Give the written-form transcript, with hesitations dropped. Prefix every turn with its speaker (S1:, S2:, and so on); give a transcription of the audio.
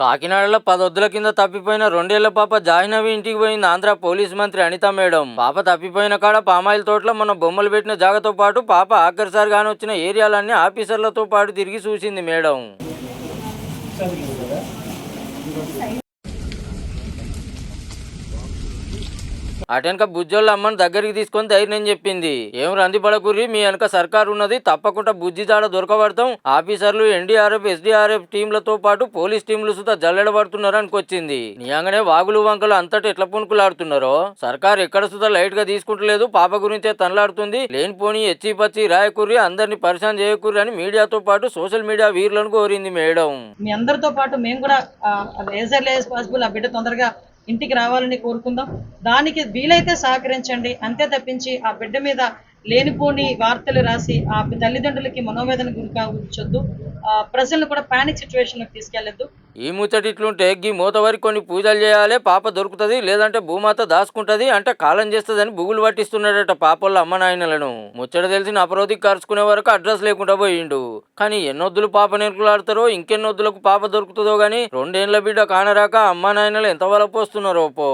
S1: కాకినాడలో 10 వద్దుల కింద తప్పిపోయిన 2 ఏళ్ల పాప జాహ్నవి ఇంటికి పోయింది ఆంధ్ర పోలీస్ మంత్రి అనిత మేడం. పాప తప్పిపోయిన కాడ పామాయిల్ తోటలో మన బొమ్మలు పెట్టిన జాగతో పాటు పాప ఆఖరిసారి గాని వచ్చిన ఏరియాలన్నీ ఆఫీసర్లతో పాటు తిరిగి చూసింది మేడం. అటెనక బుజ్జోళ్ళ అమ్మని దగ్గరికి తీసుకొని ధైర్యం చెప్పింది. ఏం రంది పడకుర్రి, మీ వెనక సర్కారు ఉన్నది, తప్పకుండా బుజ్జి జాడ దొరకబడతాం. ఆఫీసర్లు ఎన్డీఆర్ఎఫ్ ఎస్డీఆర్ఎఫ్ టీంలతో పాటు పోలీస్ టీంలు సుతా జల్లెడబడుతున్నారు అనుకొచ్చింది. నిజంగానే వాగులు వంకలు అంతటి ఎట్లా పుణుకులాడుతున్నారో సర్కారు ఎక్కడ సుతా లైట్ గా తీసుకుంటలేదు. పాప గురించే తనలాడుతుంది. లేనిపోని ఎచ్చి పచ్చి రాయకుర్రి, అందరినీ పరిశాన్ చేయకుర్రి అని మీడియాతో పాటు సోషల్ మీడియా వీరులను కోరింది మేడం.
S2: మీ అందరితో పాటు మేము కూడా యాజ్ ఎర్లీ యాజ్ పాసిబుల్ ఆ బిడ్డ తొందరగా ఇంటికి రావాలని కోరుకుందాం. దానికి వీలైతే సహకరించండి, అంతే తప్పించి ఆ బిడ్డ మీద లేనిపోని వార్తలు రాసి ఆ తల్లిదండ్రులకి మనోవేదన గురి కావచ్చొద్దు, ప్రజలను కూడా పానిక్ సిచ్యువేషన్లోకి తీసుకెళ్లొద్దు.
S1: ఈ ముచ్చటిట్లుంటే గీ మూతవరి కొన్ని పూజలు చేయాలి, పాప దొరుకుతుంది, లేదంటే భూమాత దాచుకుంటది అంటే కాలం చేస్తుందని బుగులు పట్టిస్తున్నాడట పాపళ్ళ అమ్మ నాయనలను. ముచ్చట తెలిసిన అపరోధికి కరుచుకునే వరకు అడ్రస్ లేకుండా పోయిండు. కానీ ఎన్నొద్దులు పాప నెరుకులాడతారో, ఇంకెన్నొద్దులకు పాప దొరుకుతుందో గానీ 2 ఏళ్ల బిడ్డ కానరాక అమ్మ నాయనలు ఎంత వలపోస్తున్నారో పో.